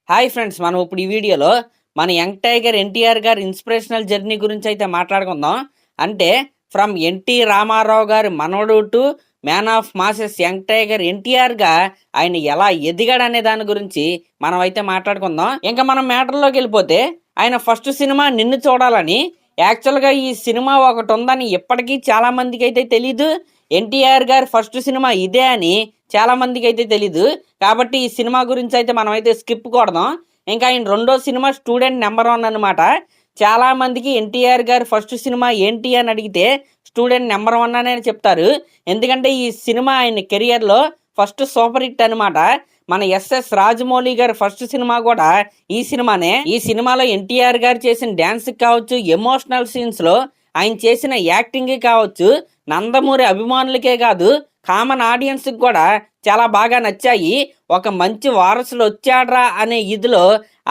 Hi friends, మనం ఇప్పుడు ఈ వీడియోలో మన యంగ్ టైగర్ ఎన్టీఆర్ గారి ఇన్స్పిరేషనల్ జర్నీ గురించి అయితే మాట్లాడుకుందాం. అంటే ఫ్రమ్ ఎన్టీ రామారావు గారి మనవడు to man of masses young tiger ఎన్టీఆర్గా ఆయన ఎలా ఎదిగాడు అనే దాని గురించి మనం అయితే మాట్లాడుకుందాం. ఇంకా మనం మ్యాటర్లోకి వెళ్ళిపోతే, ఆయన ఫస్ట్ సినిమా నిన్ను చూడాలని. యాక్చువల్గా ఈ సినిమా ఒకటి ఉందని ఇప్పటికీ చాలా మందికి అయితే తెలీదు. ఎన్టీఆర్ గారి ఫస్ట్ సినిమా ఇదే అని చాలా మందికి అయితే తెలీదు. కాబట్టి ఈ సినిమా గురించి అయితే మనం అయితే స్కిప్ కొడదాం. ఇంకా ఆయన రెండో సినిమా స్టూడెంట్ నెంబర్ 1 అనమాట. చాలా మందికి ఎన్టీఆర్ గారి ఫస్ట్ సినిమా ఏంటి అని అడిగితే స్టూడెంట్ నెంబర్ 1 అనే చెప్తారు. ఎందుకంటే ఈ సినిమా ఆయన కెరియర్లో ఫస్ట్ సూపర్ హిట్ అనమాట. మన ఎస్ఎస్ రాజమౌళి గారి ఫస్ట్ సినిమా కూడా ఈ సినిమానే. ఈ సినిమాలో ఎన్టీఆర్ గారు చేసిన డ్యాన్స్ కావచ్చు, ఎమోషనల్ సీన్స్ లో ఆయన చేసిన యాక్టింగ్ కావచ్చు, నందమూరి అభిమానులకే కాదు కామన్ ఆడియన్స్ కూడా చాలా బాగా నచ్చాయి. ఒక మంచి వారసులు వచ్చాడ్రా అనే ఇదిలో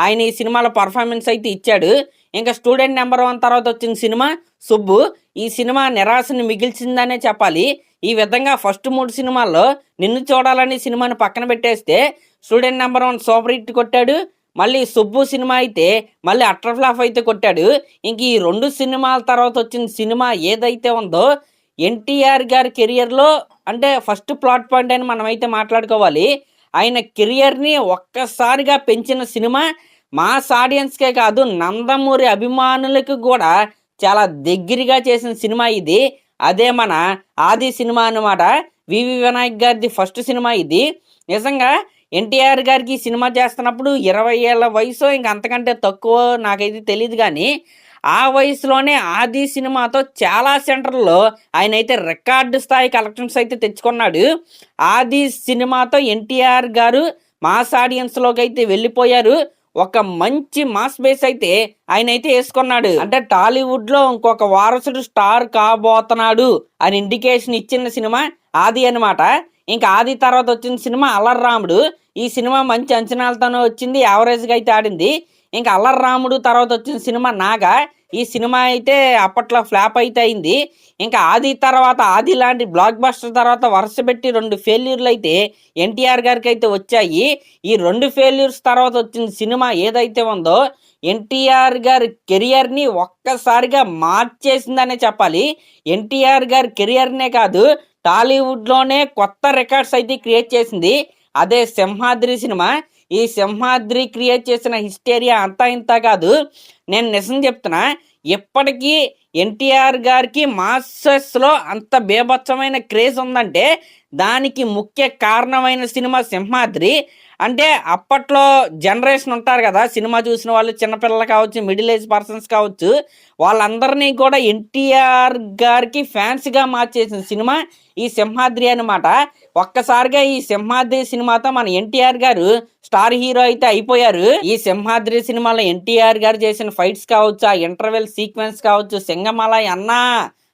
ఆయన ఈ సినిమాలో పర్ఫార్మెన్స్ అయితే ఇచ్చాడు. ఇంకా స్టూడెంట్ నెంబర్ 1 తర్వాత వచ్చిన సినిమా సుబ్బు. ఈ సినిమా నిరాశని మిగిల్చిందనే చెప్పాలి. ఈ విధంగా ఫస్ట్ 3 సినిమాల్లో నిన్ను చూడాలని సినిమాని పక్కన పెట్టేస్తే స్టూడెంట్ నెంబర్ 1 సూపర్ హిట్ కొట్టాడు. మళ్ళీ సుబ్బు సినిమా అయితే మళ్ళీ అట్టర్ ఫ్లాప్ అయితే కొట్టాడు. ఇంక ఈ 2 సినిమాల తర్వాత వచ్చిన సినిమా ఏదైతే ఉందో ఎన్టీఆర్ గారి కెరియర్లో అంటే ఫస్ట్ ప్లాట్ పాయింట్ అని మనం అయితే మాట్లాడుకోవాలి. ఆయన కెరియర్ని ఒక్కసారిగా పెంచిన సినిమా, మాస్ ఆడియన్స్కే కాదు నందమూరి అభిమానులకు కూడా చాలా దగ్గరగా చేసిన సినిమా ఇది. అదే మన ఆది సినిమా అన్నమాట. వివి వినాయక్ గారిది ఫస్ట్ సినిమా ఇది. నిజంగా ఎన్టీఆర్ గారికి సినిమా చేస్తున్నప్పుడు 20 ఏళ్ళ వయసు, ఇంక అంతకంటే తక్కువ నాకైతే తెలియదు. కానీ ఆ వయసులోనే ఆది సినిమాతో చాలా సెంటర్లో ఆయన అయితే రికార్డు స్థాయి కలెక్షన్స్ అయితే తెచ్చుకున్నాడు. ఆది సినిమాతో ఎన్టీఆర్ గారు మాస్ ఆడియన్స్లోకి అయితే వెళ్ళిపోయారు. ఒక మంచి మాస్ బేస్ అయితే ఆయన అయితే వేసుకున్నాడు. అంటే టాలీవుడ్లో ఇంకొక వారసుడు స్టార్ కాబోతున్నాడు అని ఇండికేషన్ ఇచ్చిన సినిమా ఆది అనమాట. ఇంకా ఆది తర్వాత వచ్చిన సినిమా అల్లర్రాముడు. ఈ సినిమా మంచి అంచనాలతోనే వచ్చింది, యావరేజ్గా అయితే ఆడింది. ఇంకా అల్లర్రాముడు తర్వాత వచ్చిన సినిమా నాగా. ఈ సినిమా అయితే అప్పట్లో ఫ్లాప్ అయితే అయింది. ఇంకా ఆది తర్వాత ఆది లాంటి బ్లాక్ బస్టర్ తర్వాత వరుస పెట్టి 2 ఫెయిల్యూర్లు అయితే ఎన్టీఆర్ గారికి అయితే వచ్చాయి. ఈ 2 ఫెయిల్యూర్స్ తర్వాత వచ్చిన సినిమా ఏదైతే ఉందో ఎన్టీఆర్ గారి కెరియర్ని ఒక్కసారిగా మార్చేసిందనే చెప్పాలి. ఎన్టీఆర్ గారి కెరియర్నే కాదు టాలీవుడ్లోనే కొత్త రికార్డ్స్ అయితే క్రియేట్ చేసింది. అదే సింహాద్రి సినిమా. ఈ సింహాద్రి క్రియేట్ చేసిన హిస్టేరియా అంతా ఇంత కాదు. నేను నిజం చెప్తున్నా, ఇప్పటికీ ఎన్టీఆర్ గారికి మాసెస్లో అంత బేభత్సమైన క్రేజ్ ఉందంటే దానికి ముఖ్య కారణమైన సినిమా సింహాద్రి. అంటే అప్పట్లో జనరేషన్ ఉంటారు కదా, సినిమా చూసిన వాళ్ళు, చిన్నపిల్లలు కావచ్చు, మిడిల్ ఏజ్ పర్సన్స్ కావచ్చు, వాళ్ళందరినీ కూడా ఎన్టీఆర్ గారికి ఫ్యాన్స్గా మార్చేసిన సినిమా ఈ సింహాద్రి అనమాట. ఒక్కసారిగా ఈ సింహాద్రి సినిమాతో మన ఎన్టీఆర్ గారు స్టార్ హీరో అయితే అయిపోయారు. ఈ సింహాద్రి సినిమాలో ఎన్టీఆర్ గారు చేసిన ఫైట్స్ కావచ్చు, ఆ ఇంటర్వెల్ సీక్వెన్స్ కావచ్చు, సింగమలై అన్నా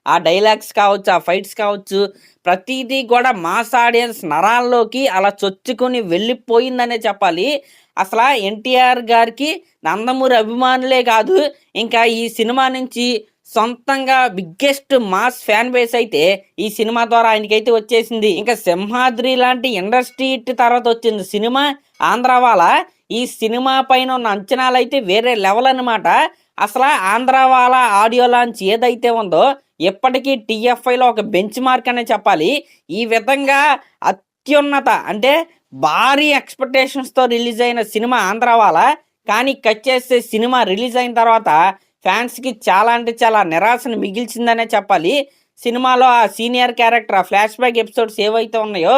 ఆ డైలాగ్స్ కావచ్చు, ఆ ఫైట్స్ కావచ్చు, ప్రతిదీ కూడా మాస్ ఆడియన్స్ నరాల్లోకి అలా చొచ్చుకొని వెళ్ళిపోయిందనే చెప్పాలి. అసలు ఎన్టీఆర్ గారికి నందమూరి అభిమానులే కాదు, ఇంకా ఈ సినిమా నుంచి సొంతంగా బిగ్గెస్ట్ మాస్ ఫ్యాన్ బేస్ అయితే ఈ సినిమా ద్వారా ఆయనకైతే వచ్చేసింది. ఇంకా సింహాద్రి లాంటి ఇండస్ట్రీ హిట్ తర్వాత వచ్చింది సినిమా ఆంధ్రావాల. ఈ సినిమా పైన ఉన్న అంచనాలు అయితే వేరే లెవెల్ అనమాట. అసలు ఆంధ్రావాల ఆడియో లాంచ్ ఏదైతే ఉందో ఎప్పటికీ టీఎఫ్ఐలో ఒక బెంచ్ మార్క్ అనే చెప్పాలి. ఈ విధంగా అత్యున్నత అంటే భారీ ఎక్స్పెక్టేషన్స్తో రిలీజ్ అయిన సినిమా ఆంధ్రావాల. కానీ కట్ చేసే సినిమా రిలీజ్ అయిన తర్వాత ఫ్యాన్స్కి చాలా అంటే చాలా నిరాశను మిగిల్చిందనే చెప్పాలి. సినిమాలో ఆ సీనియర్ క్యారెక్టర్, ఆ ఫ్లాష్ బ్యాక్ ఎపిసోడ్స్ ఏవైతే ఉన్నాయో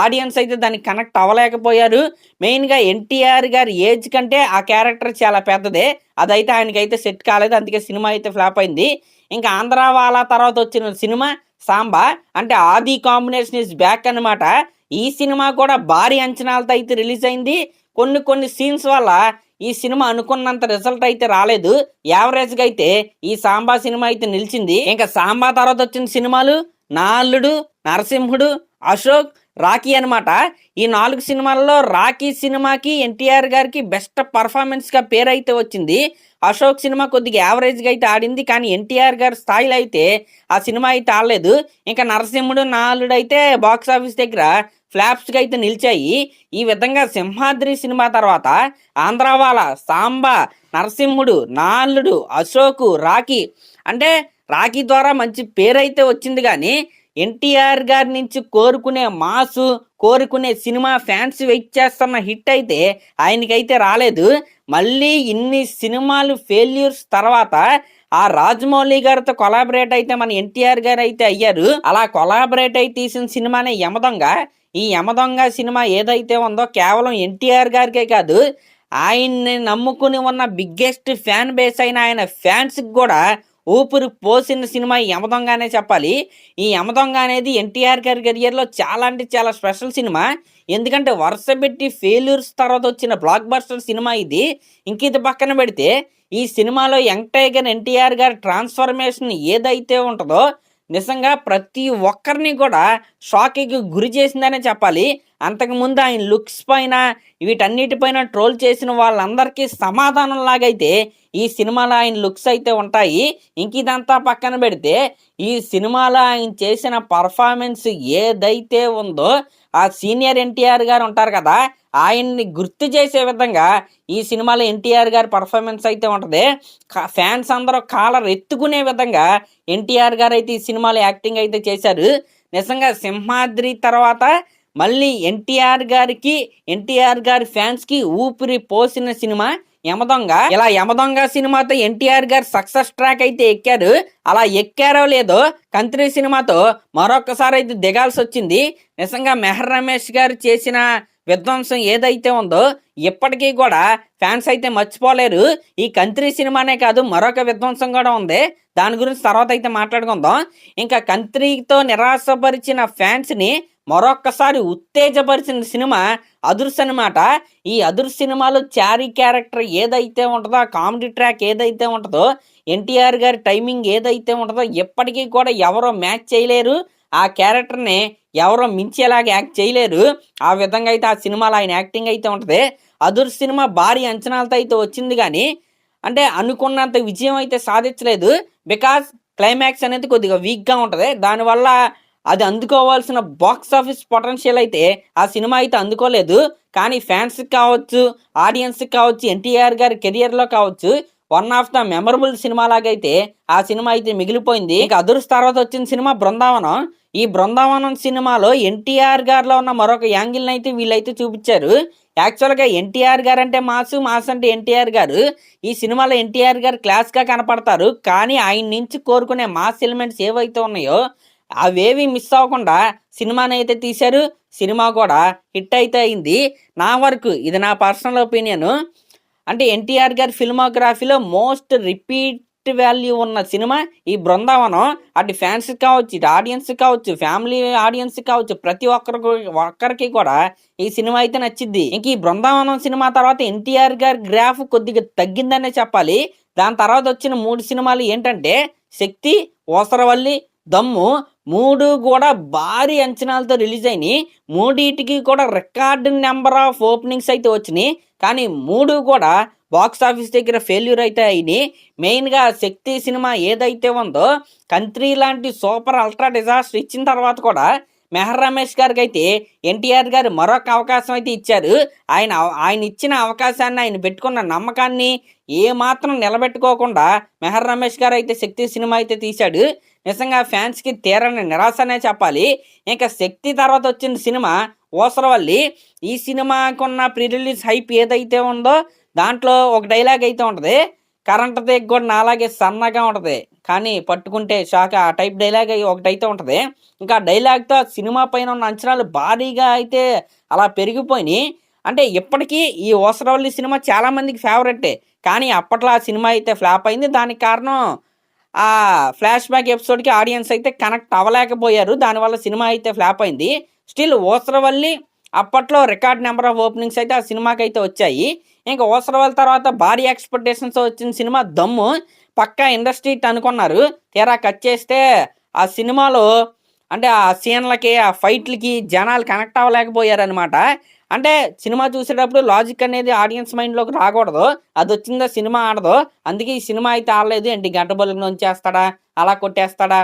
ఆడియన్స్ అయితే దానికి కనెక్ట్ అవ్వలేకపోయారు. మెయిన్గా ఎన్టీఆర్ గారి ఏజ్ కంటే ఆ క్యారెక్టర్ చాలా పెద్దదే, అదైతే ఆయనకైతే సెట్ కాలేదు. అందుకే సినిమా అయితే ఫ్లాప్ అయింది. ఇంకా ఆంధ్రావాలా తర్వాత వచ్చిన సినిమా సాంబా. అంటే ఆది కాంబినేషన్ ఇస్ బ్యాక్ అనమాట. ఈ సినిమా కూడా భారీ అంచనాలతో అయితే రిలీజ్ అయింది. కొన్ని సీన్స్ వల్ల ఈ సినిమా అనుకున్నంత రిజల్ట్ అయితే రాలేదు. యావరేజ్గా అయితే ఈ సాంబా సినిమా అయితే నిలిచింది. ఇంకా సాంబా తర్వాత వచ్చిన సినిమాలు నాల్లుడు, నరసింహుడు, అశోక్, రాఖీ అనమాట. ఈ 4 సినిమాల్లో రాఖీ సినిమాకి ఎన్టీఆర్ గారికి బెస్ట్ పర్ఫార్మెన్స్గా పేరు అయితే వచ్చింది. అశోక్ సినిమా కొద్దిగా యావరేజ్గా అయితే ఆడింది, కానీ ఎన్టీఆర్ గారి స్థాయిలో అయితే ఆ సినిమా అయితే ఆడలేదు. ఇంకా నరసింహుడు, నాలుడు అయితే బాక్స్ ఆఫీస్ దగ్గర ఫ్లాప్స్కి అయితే నిలిచాయి. ఈ విధంగా సింహాద్రి సినిమా తర్వాత ఆంధ్రావాల, సాంబా, నరసింహుడు, నాల్లుడు, అశోకు, రాఖీ, అంటే రాఖీ ద్వారా మంచి పేరైతే వచ్చింది. కానీ ఎన్టీఆర్ గారి నుంచి కోరుకునే మాసు, కోరుకునే సినిమా, ఫ్యాన్స్ వెయిట్ చేస్తున్న హిట్ అయితే ఆయనకైతే రాలేదు. మళ్ళీ ఇన్ని సినిమాలు ఫెయిల్యూర్స్ తర్వాత ఆ రాజమౌళి గారితో కొలాబరేట్ అయితే మన ఎన్టీఆర్ గారు అయితే అయ్యారు. అలా కొలాబరేట్ అయి తీసిన సినిమానే యమదొంగ. ఈ యమదొంగ సినిమా ఏదైతే ఉందో కేవలం ఎన్టీఆర్ గారికే కాదు, ఆయన్ని నమ్ముకుని ఉన్న బిగ్గెస్ట్ ఫ్యాన్ బేస్ అయిన ఆయన ఫ్యాన్స్కి కూడా ఊపిరి పోసిన సినిమా ఈ యమదొంగ అనే చెప్పాలి. ఈ యమదొంగ అనేది ఎన్టీఆర్ గారి కెరియర్లో చాలా అంటే చాలా స్పెషల్ సినిమా. ఎందుకంటే వరుస పెట్టి ఫెయిల్యూర్స్ తర్వాత వచ్చిన బ్లాక్ బస్టర్ సినిమా ఇది. ఇంక ఇది పక్కన పెడితే ఈ సినిమాలో యంగ్ టైగర్ ఎన్టీఆర్ గారి ట్రాన్స్ఫర్మేషన్ ఏదైతే ఉంటుందో నిజంగా ప్రతి ఒక్కరిని కూడా షాకింగ్కి గురి చేసిందనే చెప్పాలి. అంతకుముందు ఆయన లుక్స్ పైన వీటన్నిటిపైన ట్రోల్ చేసిన వాళ్ళందరికీ సమాధానం లాగైతే ఈ సినిమాలో ఆయన లుక్స్ అయితే ఉంటాయి. ఇంక ఇదంతా పక్కన పెడితే ఈ సినిమాలో ఆయన చేసిన పర్ఫార్మెన్స్ ఏదైతే ఉందో ఆ సీనియర్ ఎన్టీఆర్ గారు ఉంటారు కదా, ఆయన్ని గుర్తు చేసే విధంగా ఈ సినిమాలో ఎన్టీఆర్ గారి పర్ఫార్మెన్స్ అయితే ఉంటుంది. ఫ్యాన్స్ అందరూ కాలర్ ఎత్తుకునే విధంగా ఎన్టీఆర్ గారు అయితే ఈ సినిమాలో యాక్టింగ్ అయితే చేశారు. నిజంగా సింహాద్రి తర్వాత మళ్ళీ ఎన్టీఆర్ గారి ఫ్యాన్స్కి ఊపిరి పోసిన సినిమా యమదొంగ. ఇలా యమదొంగ సినిమాతో ఎన్టీఆర్ గారు సక్సెస్ ట్రాక్ అయితే ఎక్కారు. అలా ఎక్కారో లేదో కంత్రి సినిమాతో మరొకసారి అయితే దిగాల్సి వచ్చింది. నిజంగా మెహర్ రమేష్ గారు చేసిన విధ్వంసం ఏదైతే ఉందో ఇప్పటికీ కూడా ఫ్యాన్స్ అయితే మర్చిపోలేరు. ఈ కంత్రి సినిమానే కాదు, మరొక విధ్వంసం కూడా ఉంది. దాని గురించి తర్వాత అయితే మాట్లాడుకుందాం. ఇంకా కంత్రితో నిరాశపరిచిన ఫ్యాన్స్ని మరొక్కసారి ఉత్తేజపరిచిన సినిమా అదుర్స్ అనమాట. ఈ అదుర్స్ సినిమాలో చారీ క్యారెక్టర్ ఏదైతే ఉంటుందో, ఆ కామెడీ ట్రాక్ ఏదైతే ఉంటుందో, ఎన్టీఆర్ గారి టైమింగ్ ఏదైతే ఉంటుందో ఎప్పటికీ కూడా ఎవరో మ్యాచ్ చేయలేరు. ఆ క్యారెక్టర్ని ఎవరో మించేలాగా యాక్ట్ చేయలేరు. ఆ విధంగా అయితే ఆ సినిమాలో ఆయన యాక్టింగ్ అయితే ఉంటుంది. అదుర్స్ సినిమా భారీ అంచనాలతో అయితే వచ్చింది, కానీ అంటే అనుకున్నంత విజయం అయితే సాధించలేదు. బికాజ్ క్లైమాక్స్ అనేది కొద్దిగా వీక్గా ఉంటుంది. దానివల్ల అది అందుకోవాల్సిన బాక్స్ ఆఫీస్ పొటెన్షియల్ అయితే ఆ సినిమా అయితే అందుకోలేదు. కానీ ఫ్యాన్స్కి కావచ్చు, ఆడియన్స్కి కావచ్చు, ఎన్టీఆర్ గారి కెరియర్లో కావచ్చు one of the memorable cinema లాగైతే ఆ సినిమా అయితే మిగిలిపోయింది. ఇంకా అదుర్స్ తర్వాత వచ్చిన సినిమా బృందావనం. ఈ బృందావనం సినిమాలో ఎన్టీఆర్ గారిలో ఉన్న మరొక యాంగిల్ని అయితే వీళ్ళైతే చూపించారు. యాక్చువల్గా ఎన్టీఆర్ గారు అంటే మాస్ అంటే ఎన్టీఆర్ గారు. ఈ సినిమాలో ఎన్టీఆర్ గారు క్లాస్గా కనపడతారు, కానీ ఆయన నుంచి కోరుకునే మాస్ ఎలిమెంట్స్ ఏవైతే ఉన్నాయో అవేవి మిస్ అవ్వకుండా సినిమాని అయితే తీశారు. సినిమా కూడా హిట్ అయితే అయింది. నా వరకు ఇది నా పర్సనల్ ఒపీనియన్. అంటే ఎన్టీఆర్ గారి ఫిల్మోగ్రఫీలో మోస్ట్ రిపీట్ వాల్యూ ఉన్న సినిమా ఈ బృందావనం. అటు ఫ్యాన్స్ కావచ్చు, ఇటు ఆడియన్స్ కావచ్చు, ఫ్యామిలీ ఆడియన్స్ కావచ్చు, ప్రతి ఒక్కరికి కూడా ఈ సినిమా అయితే నచ్చింది. ఇంక ఈ బృందావనం సినిమా తర్వాత ఎన్టీఆర్ గారి గ్రాఫ్ కొద్దిగా తగ్గిందనే చెప్పాలి. దాని తర్వాత వచ్చిన 3 సినిమాలు ఏంటంటే శక్తి, ఓసరవల్లి, దమ్ము. 3 కూడా భారీ అంచనాలతో రిలీజ్ అయినాయి. 3టికి కూడా రికార్డు నెంబర్ ఆఫ్ ఓపెనింగ్స్ అయితే వచ్చినాయి. కానీ 3 కూడా బాక్స్ ఆఫీస్ దగ్గర ఫెయిల్యూర్ అయితే అయినాయి. మెయిన్గా శక్తి సినిమా ఏదైతే ఉందో కంత్రి లాంటి సూపర్ అల్ట్రా డిజాస్టర్ ఇచ్చిన తర్వాత కూడా మెహర్ రమేష్ గారికి అయితే ఎన్టీఆర్ గారు మరొక అవకాశం అయితే ఇచ్చారు. ఆయన ఇచ్చిన అవకాశాన్ని, ఆయన పెట్టుకున్న నమ్మకాన్ని ఏమాత్రం నిలబెట్టుకోకుండా మెహర్ రమేష్ గారు అయితే శక్తి సినిమా అయితే తీశాడు. నిజంగా ఫ్యాన్స్కి తీరని నిరాశనే చెప్పాలి. ఇంకా శక్తి తర్వాత వచ్చిన సినిమా ఓసరవల్లి. ఈ సినిమాకున్న ప్రీ రిలీజ్ హైప్ ఏదైతే ఉందో దాంట్లో ఒక డైలాగ్ అయితే ఉంటుంది, కరెంట్ తీగ కూడా నాలాగే సన్నగా ఉంటుంది కానీ పట్టుకుంటే షాక్. ఆ టైప్ డైలాగ్ ఒకటైతే ఉంటుంది. ఇంకా డైలాగ్తో సినిమా పైన ఉన్న అంచనాలు భారీగా అయితే అలా పెరిగిపోయినాయి. అంటే ఇప్పటికీ ఈ ఓసరవల్లి సినిమా చాలామందికి ఫేవరెటే, కానీ అప్పట్లో ఆ సినిమా అయితే ఫ్లాప్ అయింది. దానికి కారణం ఆ ఫ్లాష్ బ్యాక్ ఎపిసోడ్కి ఆడియన్స్ అయితే కనెక్ట్ అవ్వలేకపోయారు. దానివల్ల సినిమా అయితే ఫ్లాప్ అయింది. స్టిల్ ఓసరవల్లి అప్పట్లో రికార్డ్ నెంబర్ ఆఫ్ ఓపెనింగ్స్ అయితే ఆ సినిమాకి అయితే వచ్చాయి. ఇంకా ఓసరవల్లి తర్వాత భారీ ఎక్స్పెక్టేషన్స్ వచ్చిన సినిమా దమ్ము. పక్కా ఇండస్ట్రీ అనుకున్నారు. తీరా కట్ చేస్తే ఆ సినిమాలో అంటే ఆ సీన్లకి, ఆ ఫైట్లకి జనాలు కనెక్ట్ అవ్వలేకపోయారనమాట. అంటే సినిమా చూసేటప్పుడు లాజిక్ అనేది ఆడియన్స్ మైండ్లోకి రాకూడదు. అది వచ్చిందో సినిమా ఆడదు. అందుకే ఈ సినిమా అయితే ఆడలేదు. ఏంటి గంట బలుగును ఉంచేస్తాడా, అలా కొట్టేస్తాడా,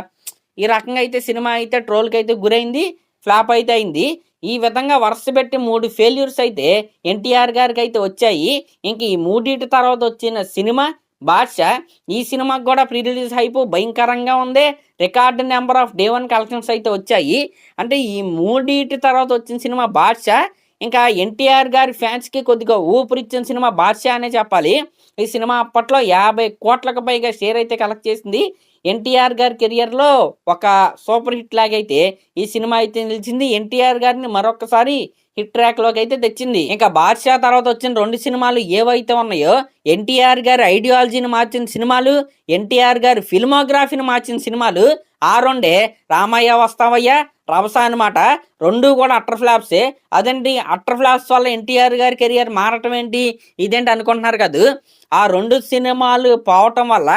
ఈ రకంగా అయితే సినిమా అయితే ట్రోల్కి అయితే గురైంది, ఫ్లాప్ అయితే అయింది. ఈ విధంగా వరుస పెట్టి 3 ఫెయిల్యూర్స్ అయితే ఎన్టీఆర్ గారికి అయితే వచ్చాయి. ఇంక ఈ మూడిటి తర్వాత వచ్చిన సినిమా 'బాద్‌షా'. ఈ సినిమాకి కూడా ప్రీ రిలీజ్ హైప్ భయంకరంగా ఉంది. Record number of day 1 collections అయితే వచ్చాయి. అంటే ఈ మూడిటి తర్వాత వచ్చిన సినిమా 'బాద్‌షా'. ఇంకా ఎన్టీఆర్ గారి ఫ్యాన్స్‌కి కొద్దిగా ఊపిరిచ్చిన సినిమా 'బాద్‌షా' అనే చెప్పాలి. ఈ సినిమా అప్పట్లో 50 కోట్లకు పైగా షేర్ అయితే కలెక్ట్ చేసింది. ఎన్టీఆర్ గారి కెరియర్‌లో ఒక సూపర్ హిట్ లాగైతే ఈ సినిమా అయితే నిలిచింది. ఎన్టీఆర్ గారిని మరొకసారి హిట్ ట్రాక్‌లోకి అయితే తెచ్చింది. ఇంకా 'బాద్‌షా' తర్వాత వచ్చిన 2 సినిమాలు ఏవైతే ఉన్నాయో, ఎన్టీఆర్ గారి ఐడియాలజీని మార్చిన సినిమాలు, ఎన్టీఆర్ గారి ఫిల్మోగ్రఫీని మార్చిన సినిమాలు ఆ రెండే 'రామయ్య వస్తావయ్య', 'రభస' అనమాట. 2 కూడా అట్టర్ ఫ్లాప్సే. అదేంటి అట్టర్ ఫ్లాప్స్ వల్ల ఎన్టీఆర్ గారి కెరియర్ మారటం ఏంటి, ఇదేంటి అనుకుంటున్నారు కదూ. ఆ 2 సినిమాలు పోవటం వల్ల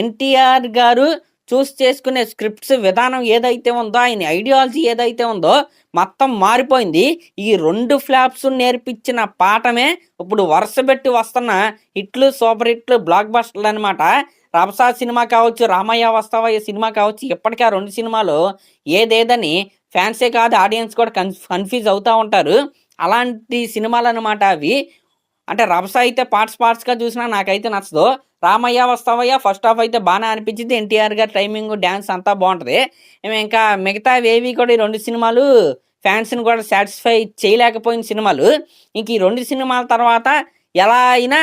ఎన్టీఆర్ గారు చూస్ చేసుకునే స్క్రిప్ట్స్ విధానం ఏదైతే ఉందో, ఆయన ఐడియాలజీ ఏదైతే ఉందో మొత్తం మారిపోయింది. ఈ 2 ఫ్లాప్స్ నేర్పించిన పాఠమే ఇప్పుడు వరుసపెట్టి వస్తున్న హిట్లు, సూపర్ హిట్లు, బ్లాక్ బస్టర్లు అనమాట. 'రభస' సినిమా కావచ్చు, 'రామయ్య వస్తావయ్య' సినిమా కావచ్చు, ఇప్పటికీ ఆ 2 సినిమాలు ఏదేదని ఫ్యాన్సే కాదు ఆడియన్స్ కూడా కన్ఫ్యూజ్ అవుతూ ఉంటారు. అలాంటి సినిమాలు అనమాట అవి. అంటే 'రభస' అయితే పార్ట్స్‌గా చూసినా నాకైతే నచ్చదు. 'రామయ్య వస్తావయ్య' ఫస్ట్ హాఫ్ అయితే బాగానే అనిపించింది. ఎన్టీఆర్ గారి టైమింగ్, డాన్స్ అంతా బాగుంటుంది. ఇంకా మిగతావేవి కూడా ఈ 2 సినిమాలు ఫ్యాన్స్‌ని కూడా సాటిస్ఫై చేయలేకపోయిన సినిమాలు. ఇంక ఈ 2 సినిమాల తర్వాత ఎలా అయినా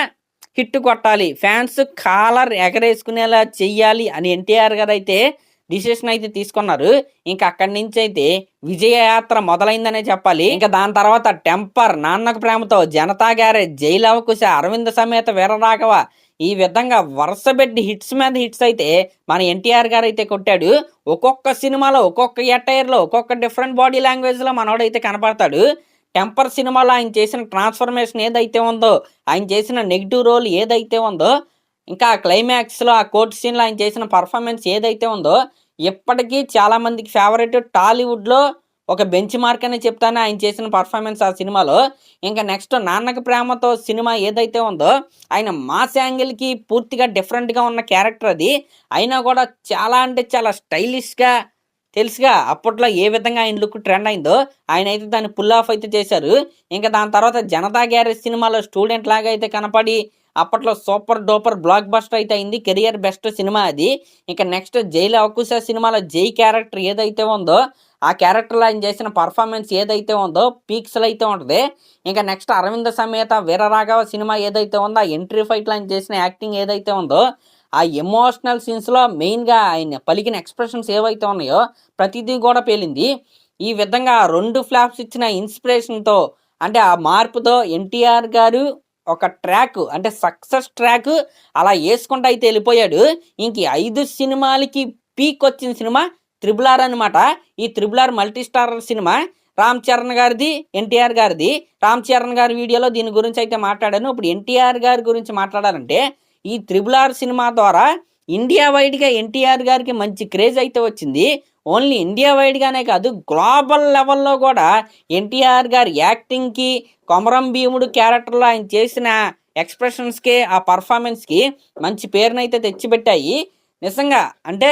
హిట్ కొట్టాలి, ఫ్యాన్స్ కాలర్ ఎగరేసుకునేలా చెయ్యాలి అని ఎన్టీఆర్ గారు అయితే డిసిషన్ అయితే తీసుకున్నారు. ఇంకా అక్కడి నుంచి అయితే విజయయాత్ర మొదలైందనే చెప్పాలి. ఇంకా దాని తర్వాత 'టెంపర్', 'నాన్నకు ప్రేమతో', 'జనతా గ్యారేజ్', 'జైలవకుశ', 'అరవింద సమేత వీరరాఘవ' ఈ విధంగా వరుసపెట్టి హిట్స్ మీద హిట్స్ అయితే మన ఎన్టీఆర్ గారు అయితే కొట్టాడు. ఒక్కొక్క సినిమాలో, ఒక్కొక్క ఎటైర్లో, ఒక్కొక్క డిఫరెంట్ బాడీ లాంగ్వేజ్లో మనోడైతే కనపడతాడు. 'టెంపర్' సినిమాలో ఆయన చేసిన ట్రాన్స్ఫర్మేషన్ ఏదైతే ఉందో, ఆయన చేసిన నెగిటివ్ రోల్ ఏదైతే ఉందో, ఇంకా క్లైమాక్స్లో ఆ కోర్ట్ సీన్లో ఆయన చేసిన పర్ఫార్మెన్స్ ఏదైతే ఉందో, ఇప్పటికీ చాలామందికి ఫేవరెట్. టాలీవుడ్లో ఒక బెంచ్ మార్క్ అనే చెప్తాను ఆయన చేసిన పర్ఫార్మెన్స్ ఆ సినిమాలో. ఇంకా నెక్స్ట్ 'నాన్నకు ప్రేమతో' సినిమా ఏదైతే ఉందో, ఆయన మాస్ యాంగిల్కి పూర్తిగా డిఫరెంట్గా ఉన్న క్యారెక్టర్ అది. అయినా కూడా చాలా అంటే చాలా స్టైలిష్గా, తెలుసుగా అప్పట్లో ఏ విధంగా ఆయన లుక్ ట్రెండ్ అయిందో, ఆయన అయితే దాన్ని పుల్ ఆఫ్ అయితే చేశారు. ఇంకా దాని తర్వాత 'జనతా గ్యారేజ్' సినిమాలో స్టూడెంట్ లాగా అయితే కనపడి అప్పట్లో సూపర్ డూపర్ బ్లాక్ బస్టర్ అయితే అయింది. కెరియర్ బెస్ట్ సినిమా అది. ఇంకా నెక్స్ట్ 'జైలవకుశ' సినిమాలో జై క్యారెక్టర్ ఏదైతే ఉందో, ఆ క్యారెక్టర్లో ఆయన చేసిన పర్ఫార్మెన్స్ ఏదైతే ఉందో పీక్స్లో అయితే ఉంటుంది. ఇంకా నెక్స్ట్ 'అరవింద సమేత వీరరాఘవ' సినిమా ఏదైతే ఉందో, ఆ ఎంట్రీ ఫైట్లో ఆయన చేసిన యాక్టింగ్ ఏదైతే ఉందో, ఆ ఎమోషనల్ సీన్స్లో మెయిన్గా ఆయన పలికిన ఎక్స్ప్రెషన్స్ ఏవైతే ఉన్నాయో ప్రతిదీ కూడా పేలింది. ఈ విధంగా 2 ఫ్లాప్స్ ఇచ్చిన ఇన్స్పిరేషన్తో, అంటే ఆ మార్పుతో ఎన్టీఆర్ గారు ఒక ట్రాక్, అంటే సక్సెస్ ట్రాక్ అలా వేసుకుంటూ అయితే వెళ్ళిపోయాడు. ఇంక 5 సినిమాలకి పీక్ వచ్చిన సినిమా 'త్రిబుల్ ఆర్' అనమాట. ఈ 'triple R' multi starrer cinema. Ram Charan గారిది, ఎన్టీఆర్ గారిది. రామ్ చరణ్ గారి వీడియోలో దీని గురించి అయితే మాట్లాడాను. ఇప్పుడు ఎన్టీఆర్ గారి గురించి మాట్లాడాలంటే, ఈ 'త్రిబుల్ ఆర్' సినిమా ద్వారా ఇండియా వైడ్గా ఎన్టీఆర్ గారికి మంచి క్రేజ్ అయితే వచ్చింది. ఓన్లీ ఇండియా వైడ్గానే కాదు, గ్లోబల్ లెవెల్లో కూడా ఎన్టీఆర్ గారి యాక్టింగ్కి, కొమరం భీముడు క్యారెక్టర్లో ఆయన చేసిన ఎక్స్ప్రెషన్స్కి, ఆ పర్ఫార్మెన్స్కి మంచి పేరునైతే తెచ్చిపెట్టాయి. నిజంగా అంటే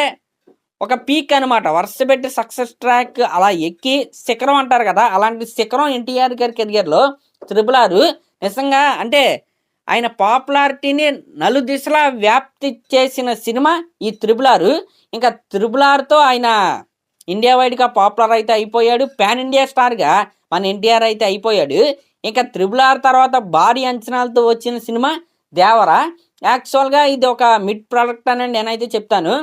ఒక పీక్ అనమాట. వరుసపెట్టి సక్సెస్ ట్రాక్ అలా ఎక్కి శిఖరం అంటారు కదా, అలాంటి శిఖరం ఎన్టీఆర్ గారి కెరియర్లో 'త్రిబుల్ ఆర్' నిజంగా. అంటే ఆయన పాపులారిటీని నలుదిశలా వ్యాప్తి చేసిన సినిమా ఈ 'త్రిబుల్ ఆర్'. ఇంకా 'త్రిబుల్ ఆర్'తో ఆయన ఇండియా వైడ్గా పాపులర్ అయితే అయిపోయాడు. పాన్ ఇండియా స్టార్గా మన ఎన్టీఆర్ అయితే అయిపోయాడు. ఇంకా 'త్రిబుల్ ఆర్' తర్వాత భారీ అంచనాలతో వచ్చిన సినిమా 'దేవర'. యాక్చువల్గా ఇది ఒక మిడ్ ప్రోడక్ట్ అని నేనైతే చెప్తాను.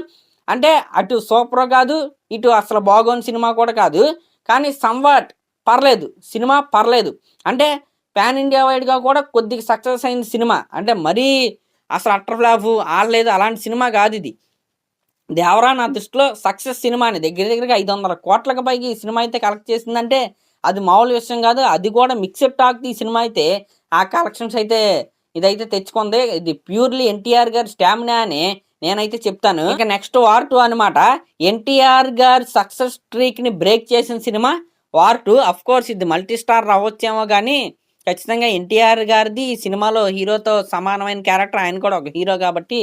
అంటే అటు సూపర్ కాదు, ఇటు అసలు బాగోని సినిమా కూడా కాదు. కానీ సమ్వాట్ పర్లేదు, సినిమా పర్లేదు. అంటే పాన్ ఇండియా వైడ్గా కూడా కొద్దిగా సక్సెస్ అయిన సినిమా. అంటే మరీ అసలు అట్టర్ ఫ్లాప్ ఆడలేదు అలాంటి సినిమా కాదు ఇది. 'దేవరా' నా దృష్టిలో సక్సెస్ సినిమాని. దగ్గరగా 500 కోట్లకు పైకి ఈ సినిమా అయితే కలెక్ట్ చేసిందంటే అది మామూలు విషయం కాదు. అది కూడా మిక్స్డ్ టాక్ ఈ సినిమా అయితే ఆ కలెక్షన్స్ అయితే ఇదైతే తెచ్చుకుంది. ఇది ప్యూర్లీ ఎన్టీఆర్ గారి స్టామినా అని నేనైతే చెప్తాను. ఇంకా నెక్స్ట్ వార్ 2 అనమాట. ఎన్టీఆర్ గారి సక్సెస్ స్ట్రీక్ని బ్రేక్ చేసిన సినిమా వార్ 2. అఫ్ కోర్స్ ఇది మల్టీ స్టార్ అవ్వచ్చేమో కానీ ఖచ్చితంగా ఎన్టీఆర్ గారిది ఈ సినిమాలో హీరోతో సమానమైన క్యారెక్టర్. ఆయన కూడా ఒక హీరో కాబట్టి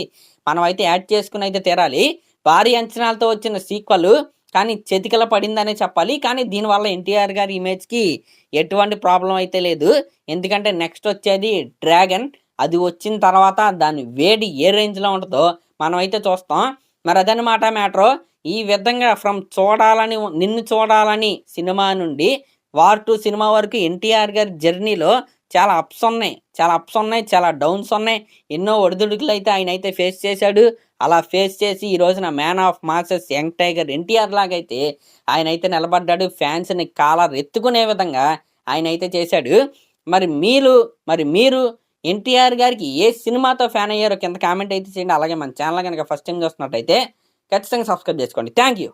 మనం అయితే యాడ్ చేసుకుని అయితే తీరాలి. భారీ అంచనాలతో వచ్చిన సీక్వెల్ కానీ చతికిల పడిందనే చెప్పాలి. కానీ దీనివల్ల ఎన్టీఆర్ గారి ఇమేజ్‌కి ఎటువంటి ప్రాబ్లమ్ అయితే లేదు. ఎందుకంటే నెక్స్ట్ వచ్చేది 'డ్రాగన్'. అది వచ్చిన తర్వాత దాని వేడి ఏ రేంజ్‌లో ఉంటదో మనమైతే చూస్తాం. మరి అదనమాట మ్యాటరు. ఈ విధంగా నిన్ను చూడాలని సినిమా నుండి 'వార్ 2' సినిమా వరకు ఎన్టీఆర్ గారి జర్నీలో చాలా అప్స్ ఉన్నాయి. చాలా డౌన్స్ ఉన్నాయి. ఎన్నో ఒడిదుడుకులైతే ఆయనైతే ఫేస్ చేశాడు. అలా ఫేస్ చేసి ఈ రోజున man of masses young tiger NTR లాగైతే ఆయనైతే నిలబడ్డాడు. ఫ్యాన్స్‌ని కాలర్ ఎత్తుకునే విధంగా ఆయనైతే చేశాడు. మరి మీరు ఎన్టీఆర్ గారికి ఏ సినిమాతో ఫ్యాన్ అయ్యారో కింద కామెంట్ అయితే చేయండి. అలాగే మన ఛానల్ గనక ఫస్ట్ టైమ్ చూస్తున్నట్టయితే ఖచ్చితంగా సబ్స్క్రైబ్ చేసుకోండి. Thank you.